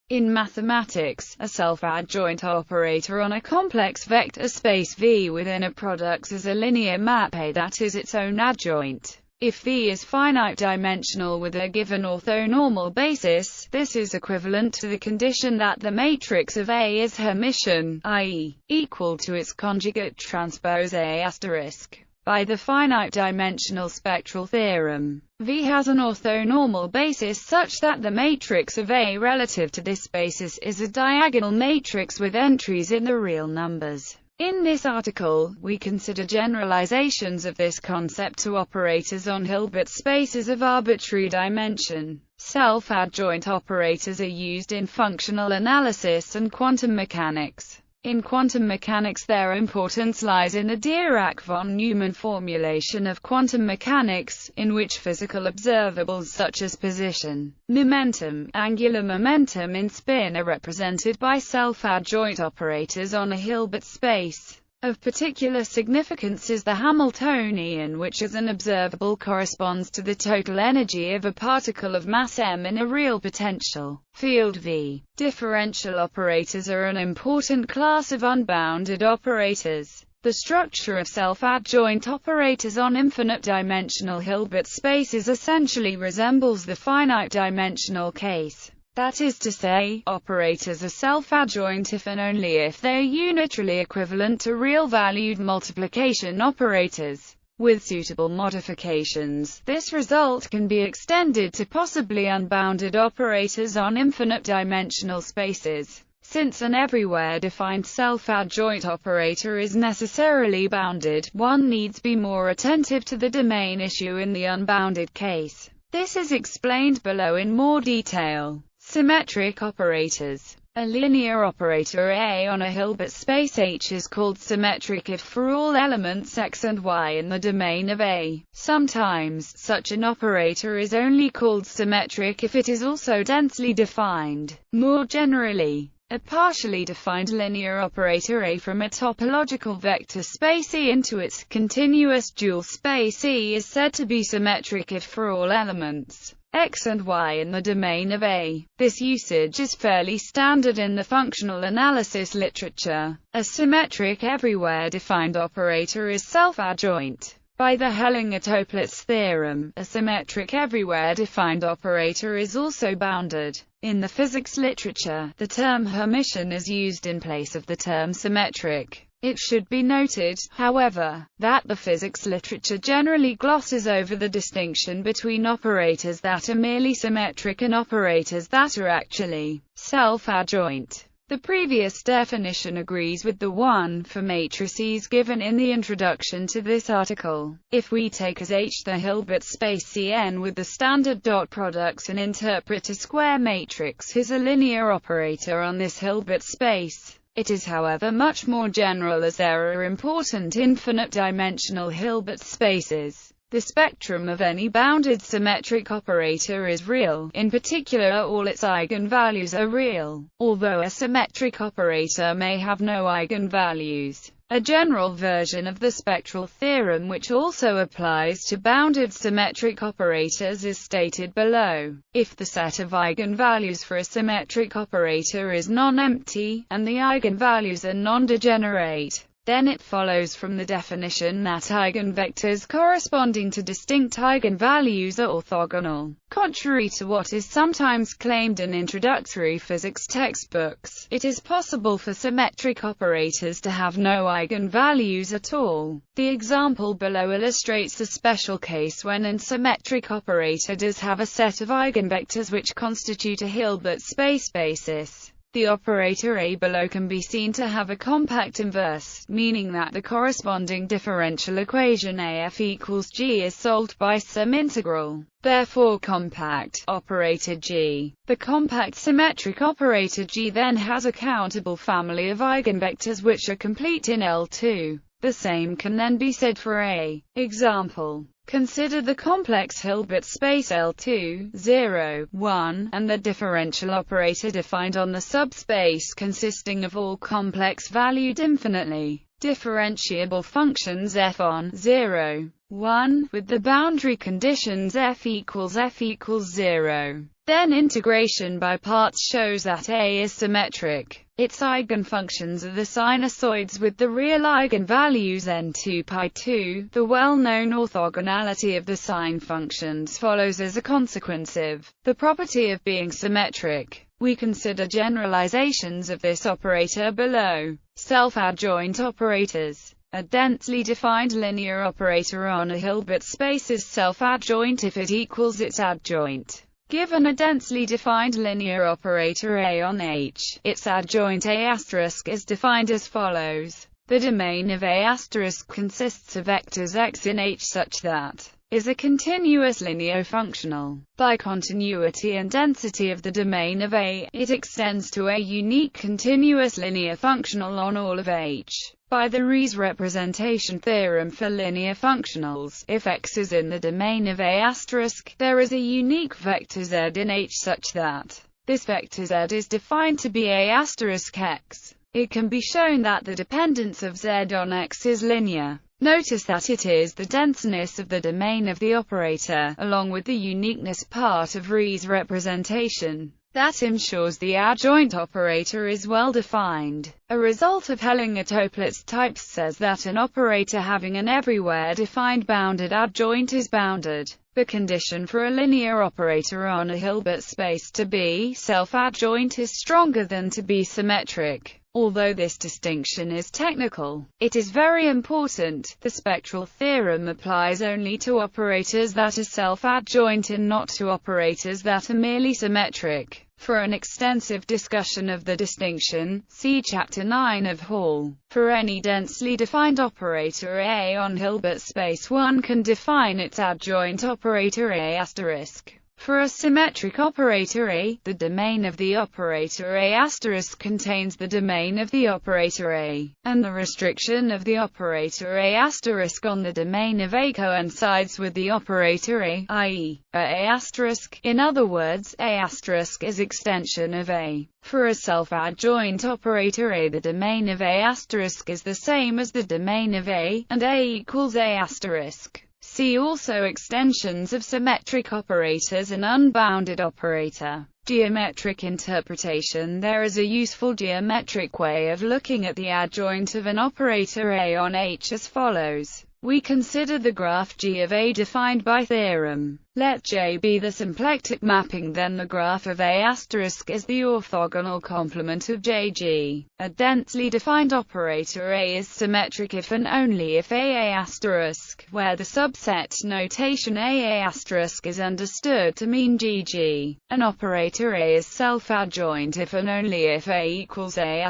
In mathematics, a self-adjoint operator on a complex vector space V within a product is a linear map A that is its own adjoint. If V is finite-dimensional with a given orthonormal basis, this is equivalent to the condition that the matrix of A is Hermitian, i.e., equal to its conjugate transpose A*. By the finite-dimensional spectral theorem, V has an orthonormal basis such that the matrix of A relative to this basis is a diagonal matrix with entries in the real numbers. In this article, we consider generalizations of this concept to operators on Hilbert spaces of arbitrary dimension. Self-adjoint operators are used in functional analysis and quantum mechanics. In quantum mechanics, their importance lies in the Dirac-von Neumann formulation of quantum mechanics, in which physical observables such as position, momentum, angular momentum and spin are represented by self-adjoint operators on a Hilbert space. Of particular significance is the Hamiltonian, which as an observable corresponds to the total energy of a particle of mass m in a real potential field V. Differential operators are an important class of unbounded operators. The structure of self-adjoint operators on infinite-dimensional Hilbert spaces essentially resembles the finite-dimensional case. That is to say, operators are self-adjoint if and only if they are unitarily equivalent to real-valued multiplication operators. With suitable modifications, this result can be extended to possibly unbounded operators on infinite-dimensional spaces. Since an everywhere-defined self-adjoint operator is necessarily bounded, one needs be more attentive to the domain issue in the unbounded case. This is explained below in more detail. Symmetric operators. A linear operator A on a Hilbert space H is called symmetric if for all elements x and y in the domain of A. Sometimes, such an operator is only called symmetric if it is also densely defined. More generally, a partially defined linear operator A from a topological vector space E into its continuous dual space E is said to be symmetric if for all elements x and y in the domain of A. This usage is fairly standard in the functional analysis literature. A symmetric everywhere-defined operator is self-adjoint. By the Hellinger-Toeplitz theorem, a symmetric everywhere-defined operator is also bounded. In the physics literature, the term Hermitian is used in place of the term symmetric. It should be noted, however, that the physics literature generally glosses over the distinction between operators that are merely symmetric and operators that are actually self-adjoint. The previous definition agrees with the one for matrices given in the introduction to this article. If we take as H the Hilbert space Cn with the standard dot products and interpret a square matrix as a linear operator on this Hilbert space, it is however much more general as there are important infinite-dimensional Hilbert spaces. The spectrum of any bounded symmetric operator is real, in particular all its eigenvalues are real, although a symmetric operator may have no eigenvalues. A general version of the spectral theorem which also applies to bounded symmetric operators is stated below. If the set of eigenvalues for a symmetric operator is non-empty, and the eigenvalues are non-degenerate, then it follows from the definition that eigenvectors corresponding to distinct eigenvalues are orthogonal. Contrary to what is sometimes claimed in introductory physics textbooks, it is possible for symmetric operators to have no eigenvalues at all. The example below illustrates a special case when an symmetric operator does have a set of eigenvectors which constitute a Hilbert space basis. The operator A below can be seen to have a compact inverse, meaning that the corresponding differential equation AF equals G is solved by some integral. Therefore compact operator G. The compact symmetric operator G then has a countable family of eigenvectors which are complete in L2. The same can then be said for A. Example. Consider the complex Hilbert space L2, 0, 1, and the differential operator defined on the subspace consisting of all complex-valued infinitely differentiable functions f on 0, 1, with the boundary conditions f equals 0. Then integration by parts shows that A is symmetric. Its eigenfunctions are the sinusoids with the real eigenvalues n2 pi2. The well-known orthogonality of the sine functions follows as a consequence of the property of being symmetric. We consider generalizations of this operator below. Self-adjoint operators. A densely defined linear operator on a Hilbert space is self-adjoint if it equals its adjoint. Given a densely defined linear operator A on H, its adjoint A** is defined as follows. The domain of A** consists of vectors x in H such that is a continuous linear functional. By continuity and density of the domain of A, it extends to a unique continuous linear functional on all of H. By the Riesz representation theorem for linear functionals, if x is in the domain of A**, there is a unique vector z in H such that this vector z is defined to be A** x. It can be shown that the dependence of z on x is linear. Notice that it is the denseness of the domain of the operator, along with the uniqueness part of Riesz representation, that ensures the adjoint operator is well defined. A result of Hellinger-Toeplitz types says that an operator having an everywhere defined bounded adjoint is bounded. The condition for a linear operator on a Hilbert space to be self-adjoint is stronger than to be symmetric. Although this distinction is technical, it is very important. The spectral theorem applies only to operators that are self-adjoint and not to operators that are merely symmetric. For an extensive discussion of the distinction, see Chapter 9 of Hall. For any densely defined operator A on Hilbert space, one can define its adjoint operator A**. For a symmetric operator A, the domain of the operator A** contains the domain of the operator A, and the restriction of the operator A** on the domain of A coincides with the operator A, i.e., A**. In other words, A** is extension of A. For a self-adjoint operator A, the domain of A** is the same as the domain of A, and A equals A**. See also extensions of symmetric operators and unbounded operator. Geometric interpretation. There is a useful geometric way of looking at the adjoint of an operator A on H as follows. We consider the graph G of A defined by theorem. Let J be the symplectic mapping, then the graph of A** is the orthogonal complement of JG. A densely defined operator A is symmetric if and only if AA*, where the subset notation AA** is understood to mean GG. An operator A is self-adjoint if and only if A equals A**,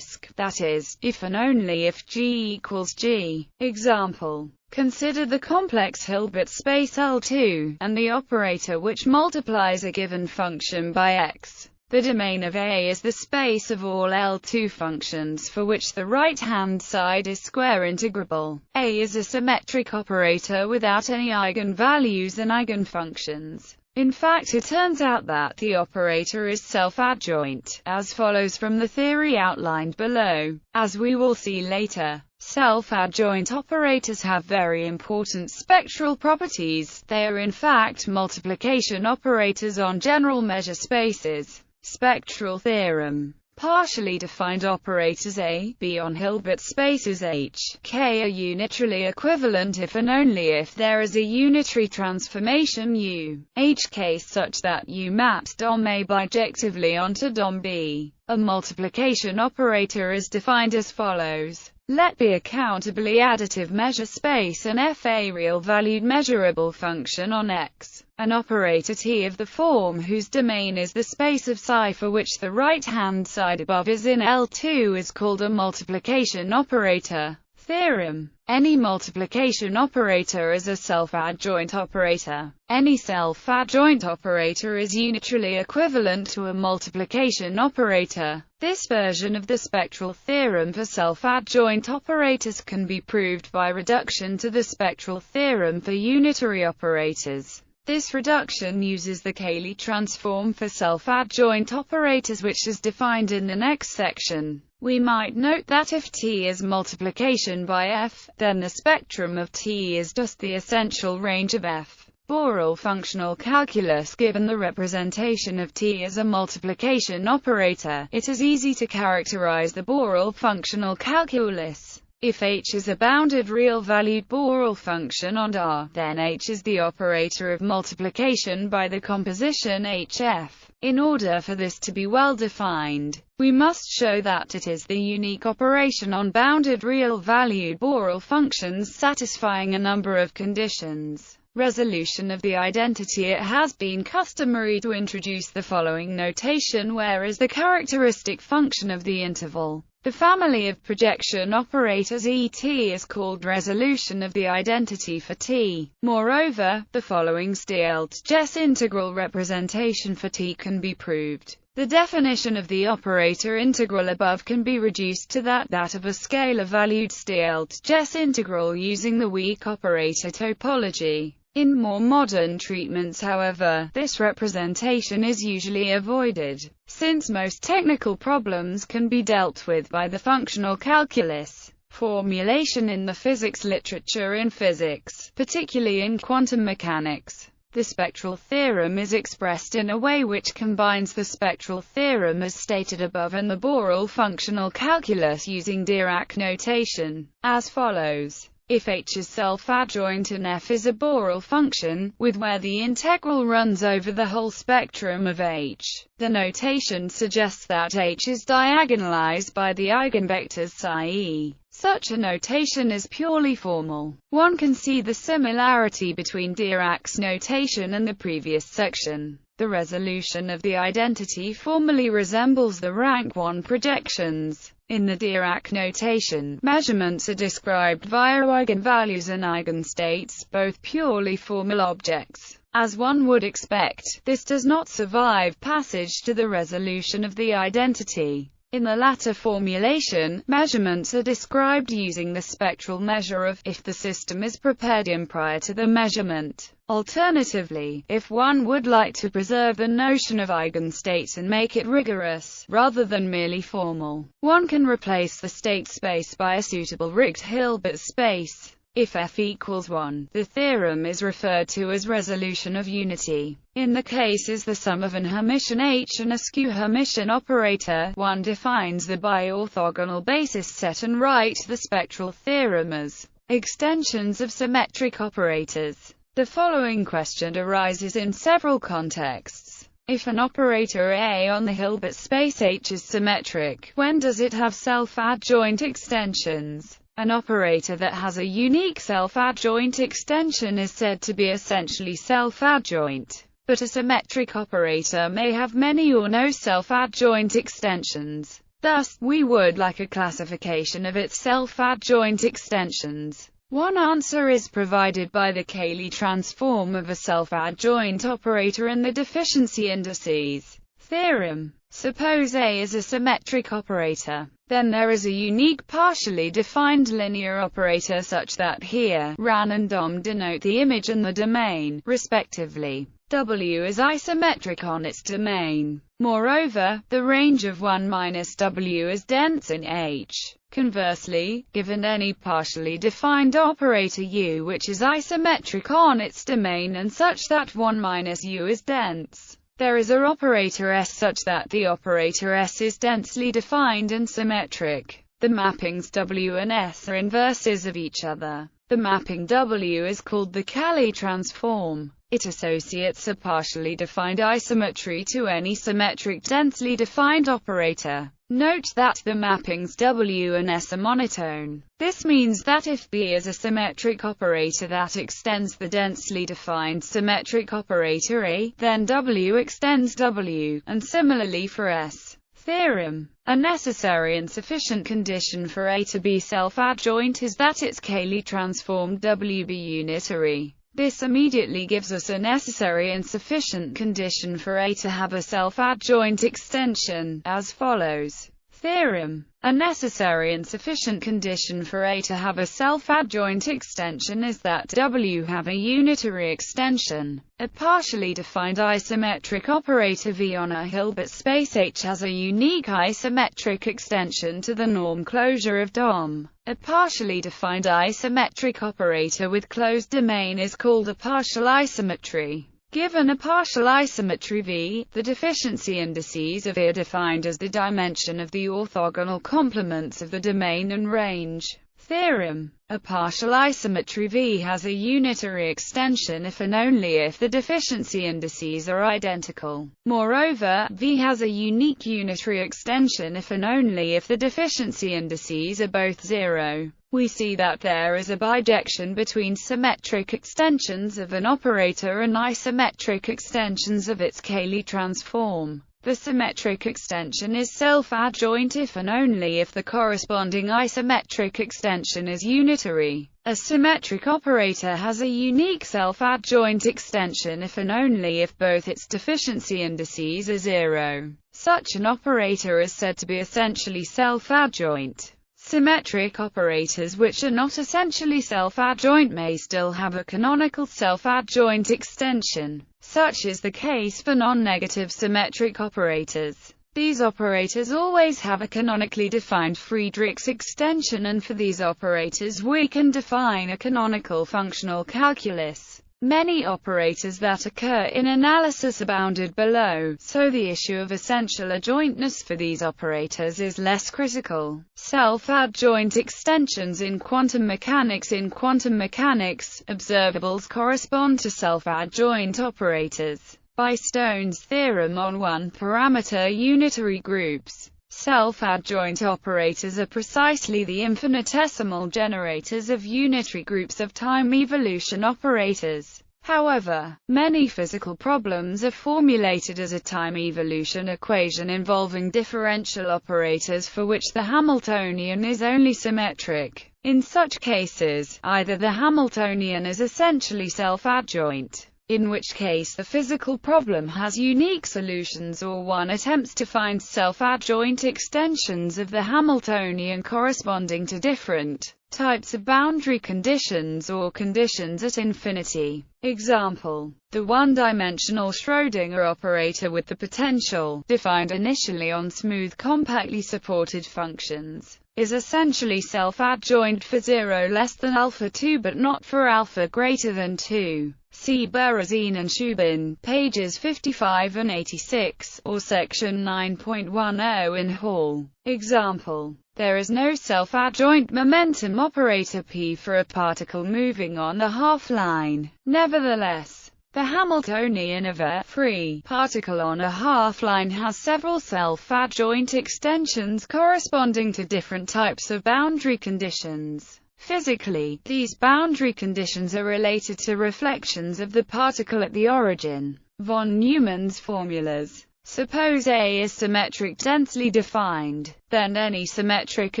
that is, if and only if G equals G. Example. Consider the complex Hilbert space L2, and the operator which multiplies a given function by x. The domain of A is the space of all L2 functions for which the right-hand side is square integrable. A is a symmetric operator without any eigenvalues and eigenfunctions. In fact, it turns out that the operator is self-adjoint, as follows from the theory outlined below. As we will see later, self-adjoint operators have very important spectral properties. They are in fact multiplication operators on general measure spaces. Spectral theorem. Partially defined operators A, B on Hilbert spaces H, K are unitarily equivalent if and only if there is a unitary transformation U, HK such that U maps DOM A bijectively onto DOM B. A multiplication operator is defined as follows. Let B a countably additive measure space and F a real-valued measurable function on X. An operator T of the form whose domain is the space of psi for which the right-hand side above is in L2 is called a multiplication operator. Theorem. Any multiplication operator is a self-adjoint operator. Any self-adjoint operator is unitarily equivalent to a multiplication operator. This version of the spectral theorem for self-adjoint operators can be proved by reduction to the spectral theorem for unitary operators. This reduction uses the Cali transform for self-adjoint operators, which is defined in the next section. We might note that if T is multiplication by F, then the spectrum of T is just the essential range of F. Borel functional calculus. Given the representation of T as a multiplication operator, it is easy to characterize the Borel functional calculus. If H is a bounded real-valued Borel function on R, then H is the operator of multiplication by the composition HF. In order for this to be well defined, we must show that it is the unique operation on bounded real-valued Borel functions satisfying a number of conditions. Resolution of the identity. It has been customary to introduce the following notation where is the characteristic function of the interval. The family of projection operators ET is called resolution of the identity for T. Moreover, the following Selfadjoint integral representation for T can be proved. The definition of the operator integral above can be reduced to that of a scalar-valued Selfadjoint integral using the weak operator topology. In more modern treatments, however, this representation is usually avoided, since most technical problems can be dealt with by the functional calculus. Formulation in the physics literature. In physics, particularly in quantum mechanics, the spectral theorem is expressed in a way which combines the spectral theorem as stated above and the Borel functional calculus using Dirac notation, as follows. If H is self-adjoint and F is a Borel function, with where the integral runs over the whole spectrum of H, the notation suggests that H is diagonalized by the eigenvectors psi. Such a notation is purely formal. One can see the similarity between Dirac's notation and the previous section. The resolution of the identity formally resembles the rank 1 projections. In the Dirac notation, measurements are described via eigenvalues and eigenstates, both purely formal objects. As one would expect, this does not survive passage to the resolution of the identity. In the latter formulation, measurements are described using the spectral measure of if the system is prepared in prior to the measurement. Alternatively, if one would like to preserve the notion of eigenstates and make it rigorous, rather than merely formal, one can replace the state space by a suitable rigged Hilbert space. If F equals 1, the theorem is referred to as resolution of unity. In the cases the sum of an Hermitian H and a skew Hermitian operator, one defines the bi-orthogonal basis set and write the spectral theorem as extensions of symmetric operators. The following question arises in several contexts. If an operator A on the Hilbert space H is symmetric, when does it have self-adjoint extensions? An operator that has a unique self-adjoint extension is said to be essentially self-adjoint, but a symmetric operator may have many or no self-adjoint extensions. Thus, we would like a classification of its self-adjoint extensions. One answer is provided by the Cali transform of a self-adjoint operator and the deficiency indices. Theorem. Suppose A is a symmetric operator. Then there is a unique partially defined linear operator such that here, RAN and DOM denote the image and the domain, respectively. W is isometric on its domain. Moreover, the range of 1 minus W is dense in H. Conversely, given any partially defined operator U which is isometric on its domain and such that 1 minus U is dense, there is a operator S such that the operator S is densely defined and symmetric. The mappings W and S are inverses of each other. The mapping W is called the Cali transform. It associates a partially defined isometry to any symmetric densely defined operator. Note that the mappings W and S are monotone. This means that if B is a symmetric operator that extends the densely defined symmetric operator A, then W extends W, and similarly for S. Theorem. A necessary and sufficient condition for A to be self-adjoint is that its Cali transform W be unitary. This immediately gives us a necessary and sufficient condition for A to have a self-adjoint extension, as follows. Theorem. A necessary and sufficient condition for A to have a self-adjoint extension is that W have a unitary extension. A partially defined isometric operator V on a Hilbert space H has a unique isometric extension to the norm closure of DOM. A partially defined isometric operator with closed domain is called a partial isometry. Given a partial isometry V, the deficiency indices of A are defined as the dimension of the orthogonal complements of the domain and range. Theorem. A partial isometry V has a unitary extension if and only if the deficiency indices are identical. Moreover, V has a unique unitary extension if and only if the deficiency indices are both zero. We see that there is a bijection between symmetric extensions of an operator and isometric extensions of its Cali transform. The symmetric extension is self-adjoint if and only if the corresponding isometric extension is unitary. A symmetric operator has a unique self-adjoint extension if and only if both its deficiency indices are zero. Such an operator is said to be essentially self-adjoint. Symmetric operators which are not essentially self-adjoint may still have a canonical self-adjoint extension. Such is the case for non-negative symmetric operators. These operators always have a canonically defined Friedrichs extension, and for these operators we can define a canonical functional calculus. Many operators that occur in analysis are bounded below, so the issue of essential adjointness for these operators is less critical. Self-adjoint extensions in quantum mechanics. In quantum mechanics, observables correspond to self-adjoint operators. By Stone's theorem on one-parameter unitary groups, self-adjoint operators are precisely the infinitesimal generators of unitary groups of time evolution operators. However, many physical problems are formulated as a time evolution equation involving differential operators for which the Hamiltonian is only symmetric. In such cases, either the Hamiltonian is essentially self-adjoint, in which case the physical problem has unique solutions, or one attempts to find self-adjoint extensions of the Hamiltonian corresponding to different types of boundary conditions or conditions at infinity. Example: the one-dimensional Schrödinger operator with the potential, defined initially on smooth compactly supported functions, is essentially self-adjoint for 0 less than alpha 2 but not for alpha greater than 2. See Berezin and Shubin, pages 55 and 86, or section 9.10 in Hall. Example: there is no self-adjoint momentum operator P for a particle moving on the half-line. Nevertheless, the Hamiltonian of a free particle on a half-line has several self-adjoint extensions corresponding to different types of boundary conditions. Physically, these boundary conditions are related to reflections of the particle at the origin. Von Neumann's formulas. Suppose A is symmetric densely defined, then any symmetric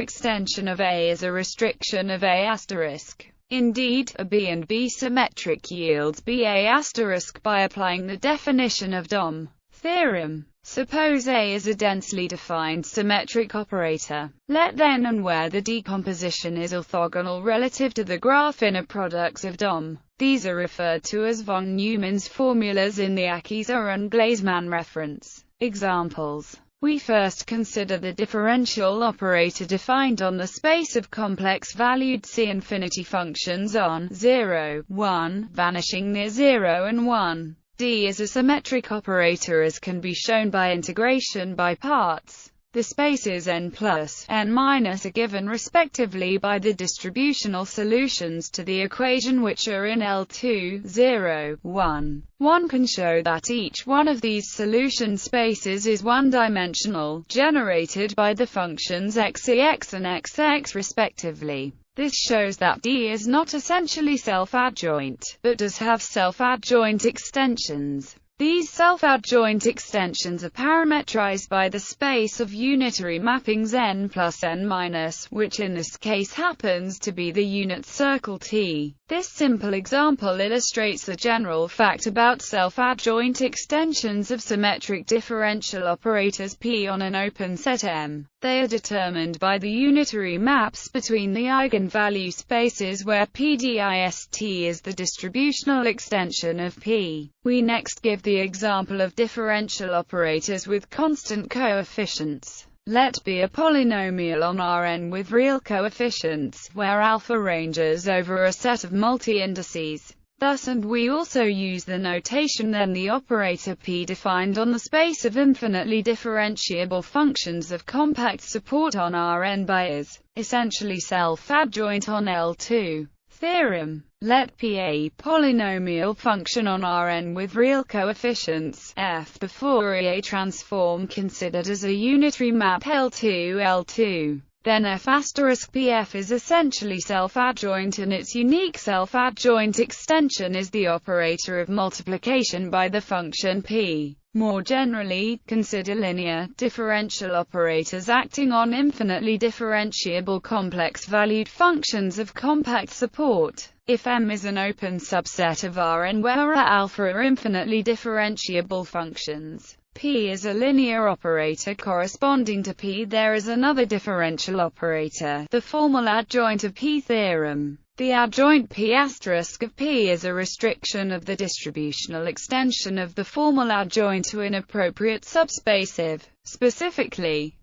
extension of A is a restriction of A asterisk. Indeed, a B and B symmetric yields BA asterisk by applying the definition of DOM. Theorem. Suppose A is a densely defined symmetric operator. Let then and where the decomposition is orthogonal relative to the graph inner products of DOM. These are referred to as von Neumann's formulas in the Akiza and Gleisman reference. Examples. We first consider the differential operator defined on the space of complex-valued C-infinity functions on 0, 1, vanishing near 0 and 1. D is a symmetric operator as can be shown by integration by parts. The spaces n plus, n minus are given respectively by the distributional solutions to the equation which are in L2, 0, 1. One can show that each one of these solution spaces is one-dimensional, generated by the functions xex and xx respectively. This shows that D is not essentially self-adjoint, but does have self-adjoint extensions. These self-adjoint extensions are parametrized by the space of unitary mappings n plus n minus, which in this case happens to be the unit circle T. This simple example illustrates the general fact about self-adjoint extensions of symmetric differential operators P on an open set M. They are determined by the unitary maps between the eigenvalue spaces where PDIST is the distributional extension of P. We next give the example of differential operators with constant coefficients. Let be a polynomial on Rn with real coefficients, where alpha ranges over a set of multi-indices. Thus, and we also use the notation then the operator P defined on the space of infinitely differentiable functions of compact support on Rn by is essentially self-adjoint on L2. Theorem. Let P a polynomial function on Rn with real coefficients, f the Fourier transform considered as a unitary map L2. Then f*pf is essentially self-adjoint, and its unique self-adjoint extension is the operator of multiplication by the function p. More generally, consider linear differential operators acting on infinitely differentiable complex-valued functions of compact support. If M is an open subset of Rn where A alpha are infinitely differentiable functions, P is a linear operator corresponding to P. There is another differential operator, the formal adjoint of P theorem. The adjoint P** of P is a restriction of the distributional extension of the formal adjoint to an appropriate subspace if, specifically,